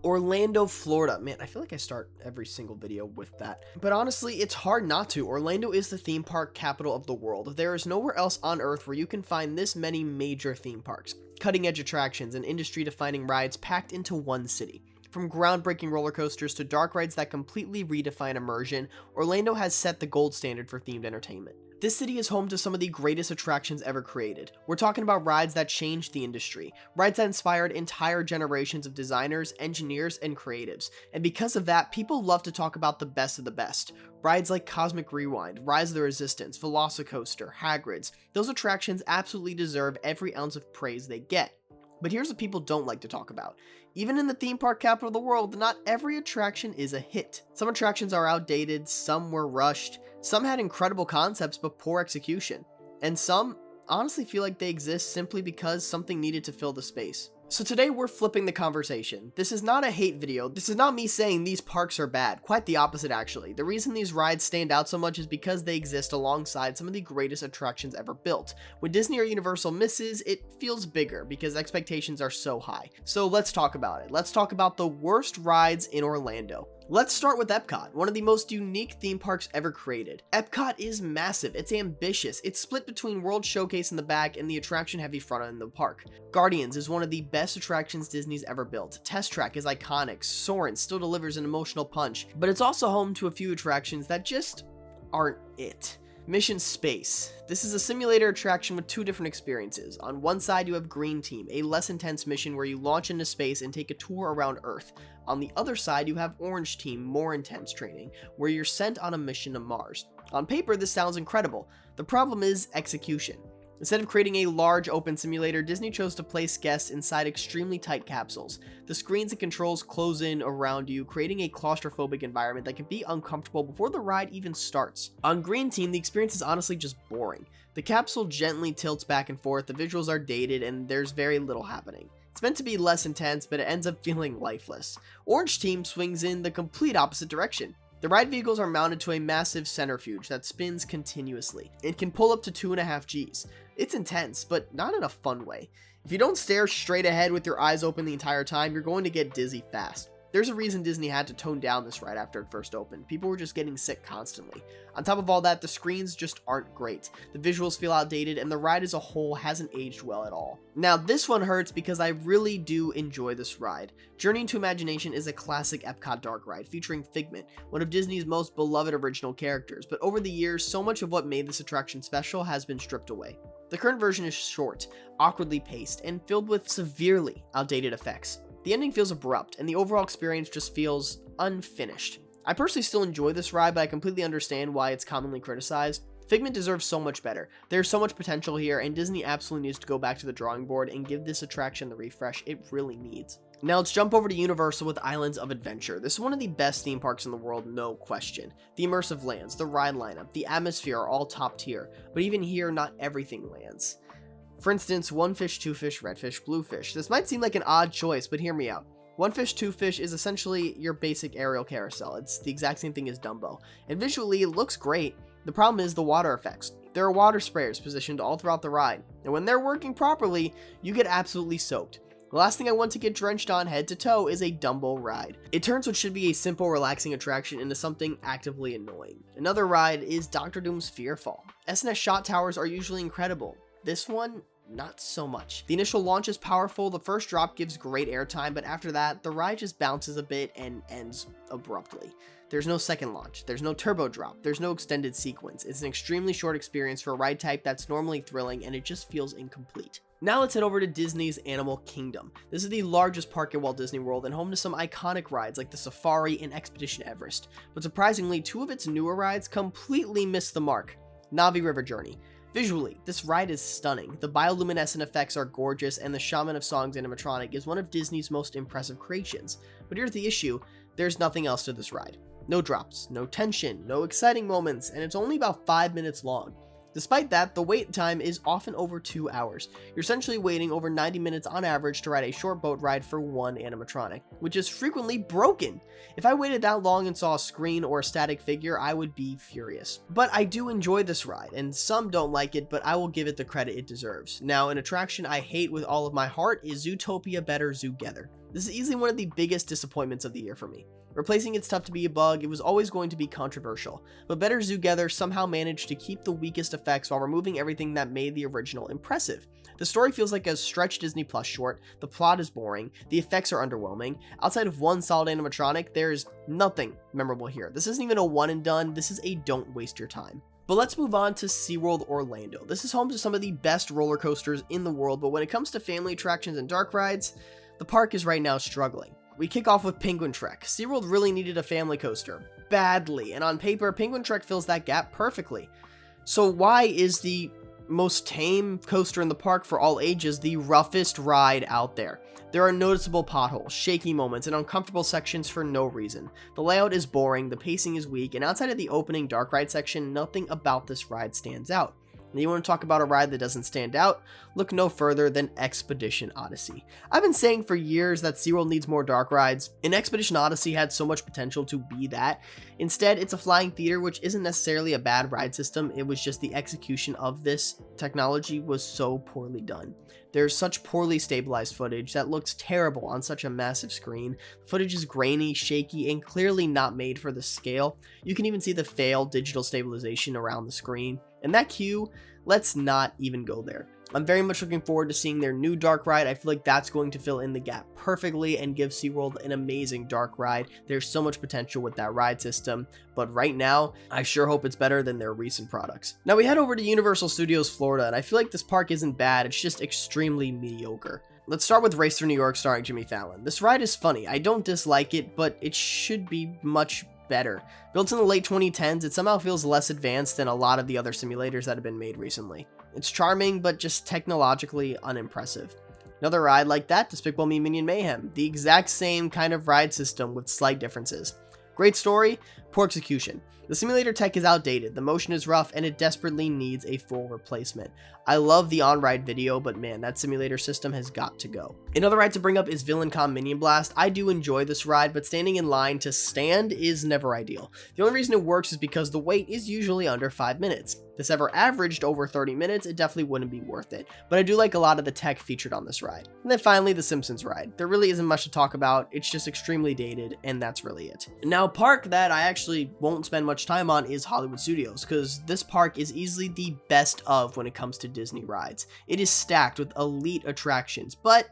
Orlando, Florida. Man, I feel like I start every single video with that. But honestly, it's hard not to. Orlando is the theme park capital of the world. There is nowhere else on Earth where you can find this many major theme parks, cutting-edge attractions, and industry-defining rides packed into one city. From groundbreaking roller coasters to dark rides that completely redefine immersion, Orlando has set the gold standard for themed entertainment. This city is home to some of the greatest attractions ever created. We're talking about rides that changed the industry, rides that inspired entire generations of designers, engineers, and creatives. And because of that, people love to talk about the best of the best. Rides like Cosmic Rewind, Rise of the Resistance, Velocicoaster, Hagrid's, those attractions absolutely deserve every ounce of praise they get. But here's what people don't like to talk about. Even in the theme park capital of the world, not every attraction is a hit. Some attractions are outdated, some were rushed, some had incredible concepts but poor execution, and some honestly feel like they exist simply because something needed to fill the space. So today we're flipping the conversation. This is not a hate video. This is not me saying these parks are bad. Quite the opposite, actually. The reason these rides stand out so much is because they exist alongside some of the greatest attractions ever built. When Disney or Universal misses, it feels bigger because expectations are so high. So let's talk about it. Let's talk about the worst rides in Orlando. Let's start with Epcot, one of the most unique theme parks ever created. Epcot is massive, it's ambitious, it's split between World Showcase in the back and the attraction-heavy front end of the park. Guardians is one of the best attractions Disney's ever built. Test Track is iconic, Soarin' still delivers an emotional punch, but it's also home to a few attractions that just aren't it. Mission Space. This is a simulator attraction with two different experiences. On one side you have Green Team, a less intense mission where you launch into space and take a tour around Earth. On the other side you have Orange Team, more intense training, where you're sent on a mission to Mars. On paper this sounds incredible. The problem is execution. Instead of creating a large open simulator, Disney chose to place guests inside extremely tight capsules. The screens and controls close in around you, creating a claustrophobic environment that can be uncomfortable before the ride even starts. On Green Team, the experience is honestly just boring. The capsule gently tilts back and forth, the visuals are dated, and there's very little happening. It's meant to be less intense, but it ends up feeling lifeless. Orange Team swings in the complete opposite direction. The ride vehicles are mounted to a massive centrifuge that spins continuously. It can pull up to 2.5 Gs. It's intense, but not in a fun way. If you don't stare straight ahead with your eyes open the entire time, you're going to get dizzy fast. There's a reason Disney had to tone down this ride after it first opened. People were just getting sick constantly. On top of all that, the screens just aren't great. The visuals feel outdated, and the ride as a whole hasn't aged well at all. Now, this one hurts because I really do enjoy this ride. Journey into Imagination is a classic Epcot dark ride featuring Figment, one of Disney's most beloved original characters, but over the years, so much of what made this attraction special has been stripped away. The current version is short, awkwardly paced, and filled with severely outdated effects. The ending feels abrupt, and the overall experience just feels unfinished. I personally still enjoy this ride, but I completely understand why it's commonly criticized. Figment deserves so much better. There's so much potential here, and Disney absolutely needs to go back to the drawing board and give this attraction the refresh it really needs. Now let's jump over to Universal with Islands of Adventure. This is one of the best theme parks in the world, no question. The immersive lands, the ride lineup, the atmosphere are all top tier, but even here, not everything lands. For instance, One Fish, Two Fish, Red Fish, Blue Fish. This might seem like an odd choice, but hear me out. One Fish, Two Fish is essentially your basic aerial carousel. It's the exact same thing as Dumbo, and visually it looks great. The problem is the water effects. There are water sprayers positioned all throughout the ride, and when they're working properly, you get absolutely soaked. The last thing I want to get drenched on head to toe is a Dumbo ride. It turns what should be a simple, relaxing attraction into something actively annoying. Another ride is Dr. Doom's Fearfall. S&S shot towers are usually incredible. This one, not so much. The initial launch is powerful, the first drop gives great airtime, but after that, the ride just bounces a bit and ends abruptly. There's no second launch, there's no turbo drop, there's no extended sequence. It's an extremely short experience for a ride type that's normally thrilling, and it just feels incomplete. Now let's head over to Disney's Animal Kingdom. This is the largest park at Walt Disney World and home to some iconic rides like the Safari and Expedition Everest. But surprisingly, two of its newer rides completely missed the mark. Navi River Journey. Visually, this ride is stunning. The bioluminescent effects are gorgeous, and the Shaman of Songs animatronic is one of Disney's most impressive creations. But here's the issue, there's nothing else to this ride. No drops, no tension, no exciting moments, and it's only about 5 minutes long. Despite that, the wait time is often over 2 hours. You're essentially waiting over 90 minutes on average to ride a short boat ride for one animatronic, which is frequently broken. If I waited that long and saw a screen or a static figure, I would be furious. But I do enjoy this ride, and some don't like it, but I will give it the credit it deserves. Now, an attraction I hate with all of my heart is Zootopia Better Zoogether. This is easily one of the biggest disappointments of the year for me. Replacing It's Tough to Be a Bug, it was always going to be controversial, but Better Zoogether somehow managed to keep the weakest effects while removing everything that made the original impressive. The story feels like a stretched Disney Plus short, the plot is boring, the effects are underwhelming. Outside of one solid animatronic, there's nothing memorable here. This isn't even a one and done, this is a don't waste your time. But let's move on to SeaWorld Orlando. This is home to some of the best roller coasters in the world, but when it comes to family attractions and dark rides, the park is right now struggling. We kick off with Penguin Trek. SeaWorld really needed a family coaster, badly, and on paper, Penguin Trek fills that gap perfectly. So why is the most tame coaster in the park for all ages the roughest ride out there? There are noticeable potholes, shaky moments, and uncomfortable sections for no reason. The layout is boring, the pacing is weak, and outside of the opening dark ride section, nothing about this ride stands out. And you want to talk about a ride that doesn't stand out? Look no further than Expedition Odyssey. I've been saying for years that SeaWorld needs more dark rides, and Expedition Odyssey had so much potential to be that. Instead, it's a flying theater, which isn't necessarily a bad ride system, it was just the execution of this technology was so poorly done. There's such poorly stabilized footage that looks terrible on such a massive screen. The footage is grainy, shaky, and clearly not made for the scale. You can even see the failed digital stabilization around the screen. And that queue, let's not even go there. I'm very much looking forward to seeing their new dark ride. I feel like that's going to fill in the gap perfectly and give SeaWorld an amazing dark ride. There's so much potential with that ride system, but right now, I sure hope it's better than their recent products. Now we head over to Universal Studios Florida, and I feel like this park isn't bad, it's just extremely mediocre. Let's start with Race Through New York starring Jimmy Fallon. This ride is funny, I don't dislike it, but it should be much better. Built in the late 2010s, it somehow feels less advanced than a lot of the other simulators that have been made recently. It's charming, but just technologically unimpressive. Another ride like that, Despicable Me Minion Mayhem. The exact same kind of ride system with slight differences. Great story, poor execution. The simulator tech is outdated, the motion is rough, and it desperately needs a full replacement. I love the on-ride video, but man, that simulator system has got to go. Another ride to bring up is VillainCon Minion Blast. I do enjoy this ride, but standing in line to stand is never ideal. The only reason it works is because the wait is usually under 5 minutes. If this ever averaged over 30 minutes, it definitely wouldn't be worth it. But I do like a lot of the tech featured on this ride. And then finally, the Simpsons ride. There really isn't much to talk about, it's just extremely dated, and that's really it. Now, a park that I actually won't spend much time on is Hollywood Studios, because this park is easily the best of when it comes to Disney rides. It is stacked with elite attractions, but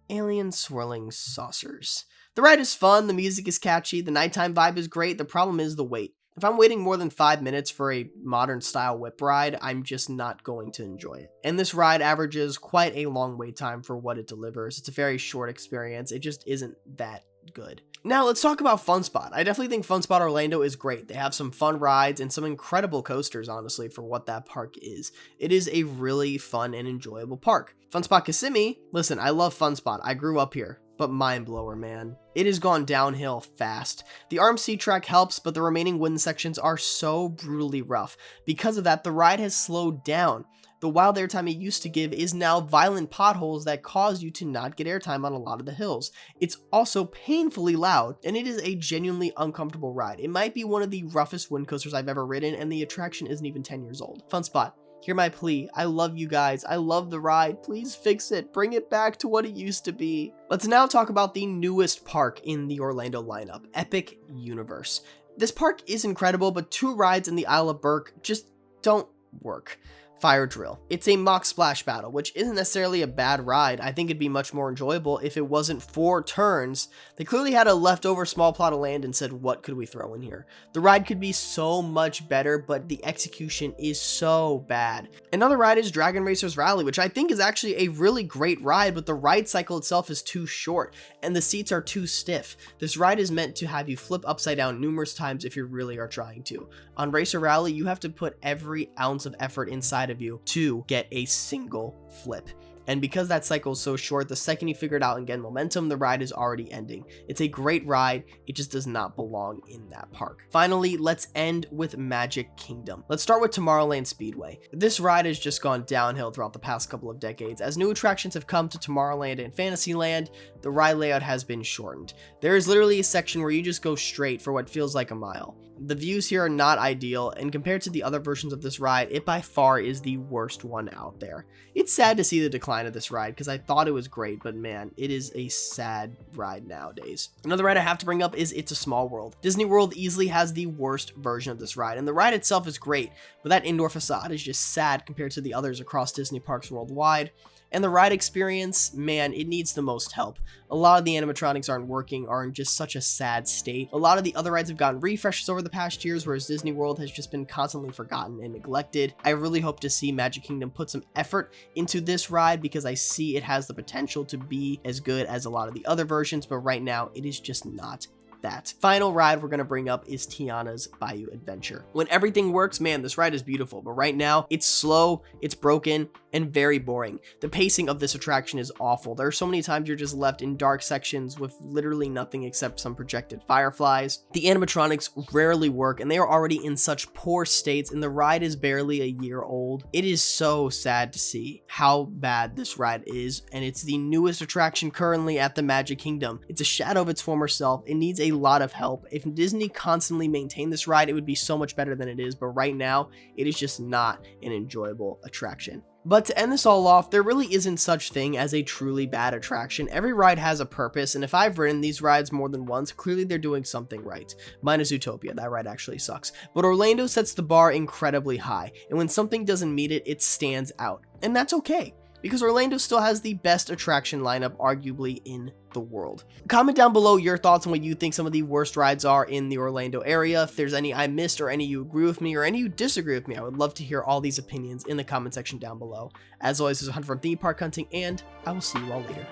alien swirling saucers. The ride is fun, the music is catchy, the nighttime vibe is great, the problem is the wait. If I'm waiting more than 5 minutes for a modern style whip ride, I'm just not going to enjoy it. And this ride averages quite a long wait time for what it delivers. It's a very short experience, it just isn't that good. Now let's talk about Fun Spot. I definitely think Fun Spot Orlando is great. They have some fun rides and some incredible coasters, honestly, for what that park is. It is a really fun and enjoyable park. Fun Spot Kissimmee, listen, I love Fun Spot. I grew up here. But mind blower, man. It has gone downhill fast. The RMC track helps, but the remaining wooden sections are so brutally rough. Because of that, the ride has slowed down. The wild airtime it used to give is now violent potholes that cause you to not get airtime on a lot of the hills. It's also painfully loud, and it is a genuinely uncomfortable ride. It might be one of the roughest wind coasters I've ever ridden, and the attraction isn't even 10 years old. Fun Spot. Hear my plea. I love you guys. I love the ride. Please fix it. Bring it back to what it used to be. Let's now talk about the newest park in the Orlando lineup, Epic Universe. This park is incredible, but 2 rides in the Isle of Berk just don't work. Fire Drill. It's a mock splash battle, which isn't necessarily a bad ride. I think it'd be much more enjoyable if it wasn't 4 turns. They clearly had a leftover small plot of land and said, what could we throw in here? The ride could be so much better, but the execution is so bad. Another ride is Dragon Racers Rally, which I think is actually a really great ride, but the ride cycle itself is too short, and the seats are too stiff. This ride is meant to have you flip upside down numerous times if you really are trying to. On Racer Rally, you have to put every ounce of effort inside of you to get a single flip. And because that cycle is so short, the second you figure it out and get momentum, the ride is already ending. It's a great ride, it just does not belong in that park. Finally, let's end with Magic Kingdom. Let's start with Tomorrowland Speedway. This ride has just gone downhill throughout the past couple of decades. As new attractions have come to Tomorrowland and Fantasyland, the ride layout has been shortened. There is literally a section where you just go straight for what feels like a mile. The views here are not ideal, and compared to the other versions of this ride, it by far is the worst one out there. It's sad to see the decline of this ride because I thought it was great, but man, it is a sad ride nowadays. Another ride I have to bring up is It's a Small World. Disney World easily has the worst version of this ride, and the ride itself is great, but that indoor facade is just sad compared to the others across Disney parks worldwide. And the ride experience, man, it needs the most help. A lot of the animatronics aren't working, are in just such a sad state. A lot of the other rides have gotten refreshes over the past years, whereas Disney World has just been constantly forgotten and neglected. I really hope to see Magic Kingdom put some effort into this ride because I see it has the potential to be as good as a lot of the other versions, but right now it is just not. That final ride we're going to bring up is Tiana's Bayou Adventure. When everything works, man, this ride is beautiful, but right now it's slow, it's broken, and very boring. The pacing of this attraction is awful. There are so many times you're just left in dark sections with literally nothing except some projected fireflies. The animatronics rarely work, and they are already in such poor states, and the ride is barely a year old. It is so sad to see how bad this ride is, and it's the newest attraction currently at the Magic Kingdom. It's a shadow of its former self. It needs a lot of help. If Disney constantly maintained this ride, it would be so much better than it is, but right now, it is just not an enjoyable attraction. But to end this all off, there really isn't such thing as a truly bad attraction. Every ride has a purpose, and if I've ridden these rides more than once, clearly they're doing something right. Minus Zootopia, that ride actually sucks. But Orlando sets the bar incredibly high, and when something doesn't meet it, it stands out. And that's okay, because Orlando still has the best attraction lineup arguably in the world. Comment down below your thoughts on what you think some of the worst rides are in the Orlando area. If there's any I missed or any you agree with me or any you disagree with me, I would love to hear all these opinions in the comment section down below. As always, this is Hunter from Theme Park Hunting, and I will see you all later.